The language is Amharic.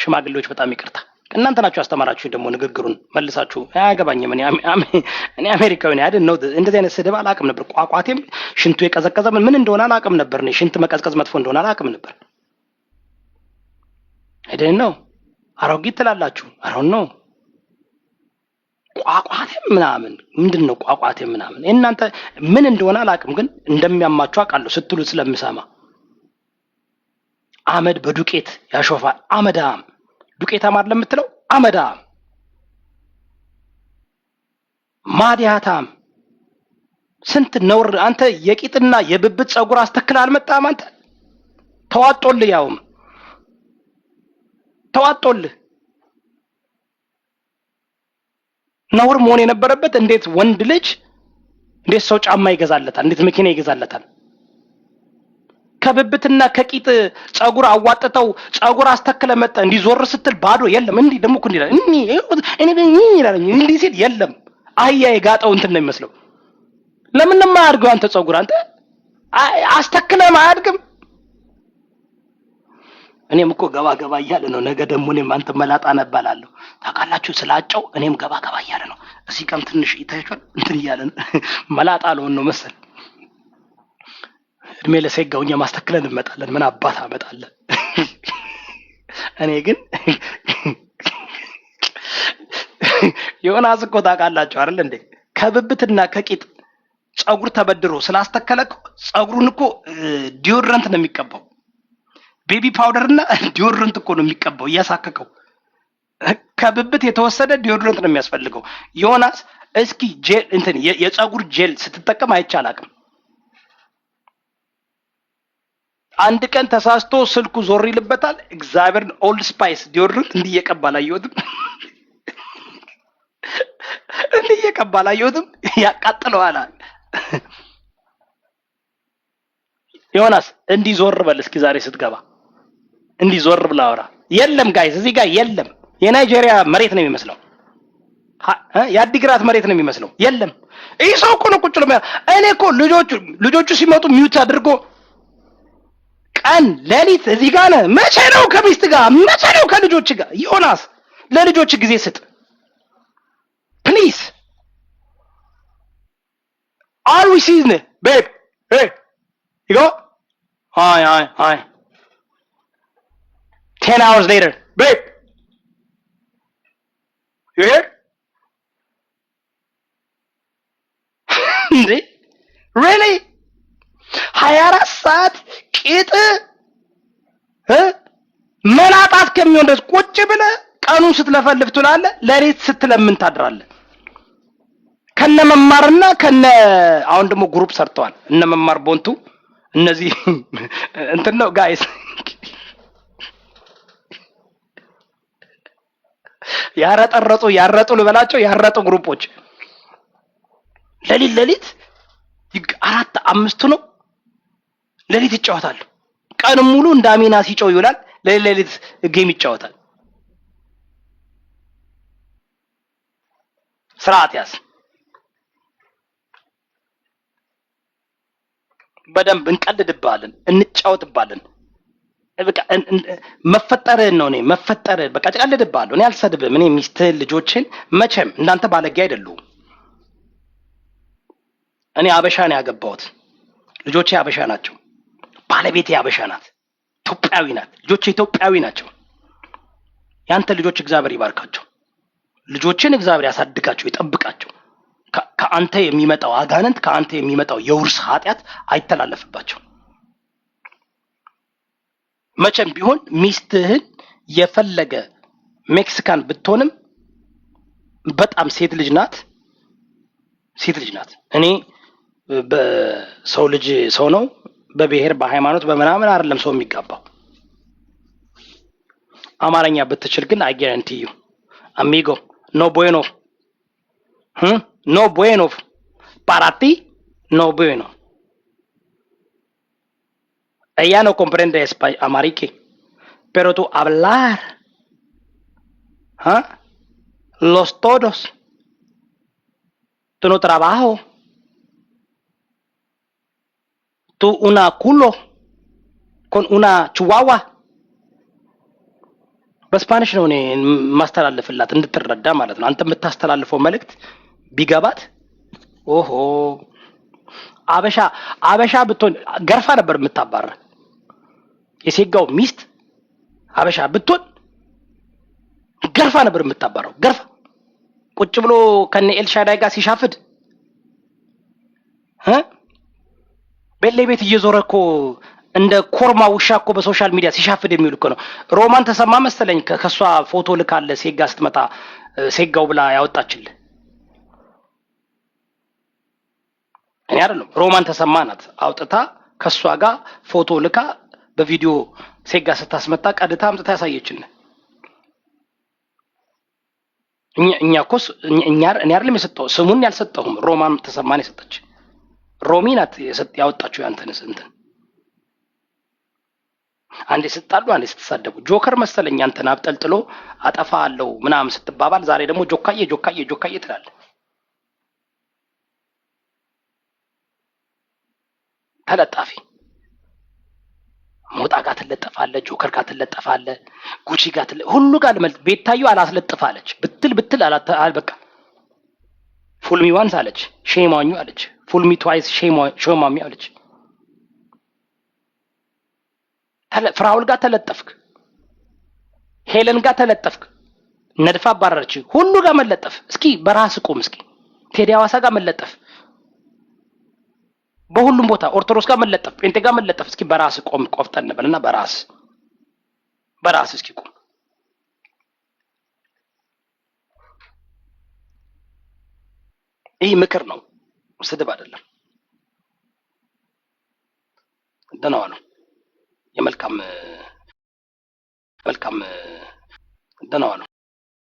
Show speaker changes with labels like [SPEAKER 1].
[SPEAKER 1] ሽማግሌዎች በጣም ይቅርታ እናንተ ናችሁ አስተማራችሁ ደግሞ ንግግሩን መልሳችሁ አያገባኝም እኔ አሜሪካዊ ነኝ አይደል ነው እንደዚህ አይነት ስድብ አላውቅም ነበር ቋቋቴም ሽንቱ የቀዘቀዘ ምን እንደሆነ አላውቅም ነበር ነው ሽንት መቀዝቀዝ መጥፎ እንደሆነ አላውቅም ነበር አይደል ነው አሮጊት ትላላችሁ አሮን ነው ቋቋቴም ምናምን ምንድነው ቋቋቴም ምናምን እናንተ ምን እንደሆነ አላውቅም ግን እንደሚያማችሁ አውቃለሁ ስትሉ ስለምሰማ አመድ በዱቄት ያሾፋል አመዳም ዱቄታ ማር ለምትለው አመዳም ማዲያታም ስንት ነውር አንተ የቂጥና የብብት ጸጉር አስተክለ አልመጣም አንተ ተዋጦልህ ያውም ተዋጦልህ ነውር መሆን የነበረበት እንዴት ወንድ ልጅ እንዴት ሰው ጫማ ይገዛለታል እንዴት መኪና ይገዛለታል ከብብትና ከቂጥ ጸጉር አዋጥተው ጸጉር አስተክለ መጣ እንዲዞር ስትል ባዶ የለም እንዴ ደሞ ኩን ይላል እኔ ይላል እንዴ ሲል የለም አህያ የጋጠው እንትን ነው የሚመስለው ለምን ማያድገው አንተ ጸጉር አንተ አስተክለ ማያድግም እኔም እኮ ገባ ገባ እያለ ነው ነገ ደሞ እኔም አንተ መላጣ ነባላለሁ ታውቃላችሁ ስላጨው እኔም ገባ ገባ እያለ ነው እዚህ ቀን ትንሽ ይታያችኋል እንትን እያለ ነው መላጣ ነው መሰል እድሜ ለሰጋውኛ ማስተክለን እንመጣለን ምን አባታ አመጣለን እኔ ግን ዮናስ እኮ ታውቃላችሁ አይደል እንዴ ከብብትና ከቂጥ ጸጉር ተበድሮ ስላስተከለከ ጸጉሩን እኮ ዲዮድራንት ነው የሚቀባው ቤቢ ፓውደርና ዲዮድራንት እኮ ነው የሚቀባው እያሳከከው ከብብት የተወሰደ ዲዮድራንት ነው የሚያስፈልገው ዮናስ እስኪ ጄል እንትን የጸጉር ጄል ስትጠቀም አይቻላቅም አንድ ቀን ተሳስቶ ስልኩ ዞር ይልበታል እግዚአብሔር ኦልድ ስፓይስ ዲዮድራንት እንዲየቀባል አየሁትም እንዲየቀባል አየሁትም ያቃጥለዋል ዮናስ እንዲዞር በል እስኪ ዛሬ ስትገባ እንዲዞር ብላውራ የለም ጋይስ እዚህ ጋር የለም የናይጄሪያ መሬት ነው የሚመስለው የአዲግራት መሬት ነው የሚመስለው የለም ይሄ ሰው እኮ ነው ቁጭ ብሎ እኔ እኮ ልጆቹ ሲመጡ ሚውት አድርጎ ቀን ሌሊት እዚህ ጋር ነው መቼ ነው ከሚስት ጋር መቼ ነው ከልጆች ጋር ዮናስ ለልጆች ጊዜ ስጥ ፕሊዝ always is ne babe hey you go hi 10 hours later babe you here really 24 ሰዓት ቂጥ መላጣት ከሚሆን ድረስ ቁጭ ብለ ቀኑን ስትለፈልፍ ትላለህ ለሌት ስትለምን ታድራለህ ከነመማርና ከነ አሁን ደግሞ ግሩፕ ሰርተዋል እነመማር ቦንቱ እነዚህ እንትን ነው ጋይስ ያረጡ ልበላቸው ያረጡ ግሩፖች ለሊት አራት አምስቱ ነው ለሊት ይጫወታሉ ቀን ሙሉ እንዳሚና ሲጮህ ይውላል ለሊት ጌም ይጫወታል ስርዓት ያዝ በደንብ እንቀልድባለን እንጫወትባለን በቃ መፈጠርህን ነው እኔ መፈጠር በቃ እቀልድባለሁ እኔ አልሰድብም እኔ ሚስትህን ልጆችን መቼም እንዳንተ ባለጌ አይደሉም እኔ አበሻ ነው ያገባሁት ልጆቼ አበሻ ናቸው ባለቤቴ አበሻ ናት ኢትዮጵያዊ ናት ልጆቼ ኢትዮጵያዊ ናቸው ያንተ ልጆች እግዚአብሔር ይባርካቸው ልጆችን እግዚአብሔር ያሳድጋቸው ይጠብቃቸው ከአንተ የሚመጣው አጋንንት ከአንተ የሚመጣው የውርስ ኃጢያት አይተላለፍባቸው መቼም ቢሆን ሚስትህን የፈለገ ሜክሲካን ብትሆንም በጣም ሴት ልጅ ናት እኔ በሰው ልጅ ሰው ነው በብሔር በሃይማኖት በመናምን አይደለም ሰው የሚጋባው አማርኛ ብትችል ግን I guarantee you amigo no bueno no bueno para ti no bueno ella no comprende español amarique pero tú hablar los todos tú no trabajo tú una culo con una chihuahua በስፓኒሽ ነው እኔ ማስተላለፍላት እንድትረዳ ማለት ነው። አንተ የምታስተላልፈው መልእክት ቢገባት ኦሆ አበሻ አበሻ ብትሆን ገርፋ ነበር የምታባረ የሴጋው ሚስት አበሻ ብትሆን ገርፋ ነበር የምታባረው። ገርፋ ቁጭ ብሎ ከነ ኤልሻዳይ ጋር ሲሻፍድ ቤሌ ቤት እየዞረ እኮ እንደ ኮርማ ውሻ እኮ በሶሻል ሚዲያ ሲሻፍድ የሚውል እኮ ነው። ሮማን ተሰማ መሰለኝ ከሷ ፎቶ ልካለ ሴጋ ስትመጣ ሴጋው ብላ ያወጣችልህ እኔ አይደለም ሮማን ተሰማ ናት አውጥታ ከሷ ጋር ፎቶ ልካ በቪዲዮ ሴጋ ስታስመጣ ቀድታ አምጥታ ያሳየችን። እኛ እኮ እኔ አይደለም የሰጠው ስሙን ያልሰጠሁም ሮማን ተሰማን የሰጠች ሮሚ ናት ያወጣችው ያንተን እንትን አንዴ ስትጣሉ አንዴ ስትሳደቡ ጆከር መሰለኝ አንተን አብጠልጥሎ አጠፋ አለው ምናምን ስትባባል ዛሬ ደግሞ ጆካዬ ጆካዬ ጆካዬ ትላለህ። ተለጣፊ ሞጣ ጋር ትለጠፋለህ፣ ጆከር ጋር ትለጠፋለህ፣ ጉቺ ጋር ሁሉ ጋር ቤታዩ አላስለጥፋለች ብትል በቃ ፉልሚ ዋንስ አለች፣ ሼማኙ አለች፣ ፉልሚ ትዋይስ ሼማሚ አለች። ፍራውል ጋር ተለጠፍክ፣ ሄለን ጋር ተለጠፍክ፣ ነድፋ አባረረች። ሁሉ ጋር መለጠፍ እስኪ በራስ ቁም። እስኪ ቴዲ ሐዋሳ ጋር መለጠፍ፣ በሁሉም ቦታ ኦርቶዶክስ ጋር መለጠፍ፣ ጴንጤ ጋር መለጠፍ። እስኪ በራስ ቆም፣ ቆፍጠን በልና በራስ እስኪ ቁም። ይህ ምክር ነው፣ ስድብ አይደለም። ደህና ዋሉ። የመልካም ደህና ዋሉ።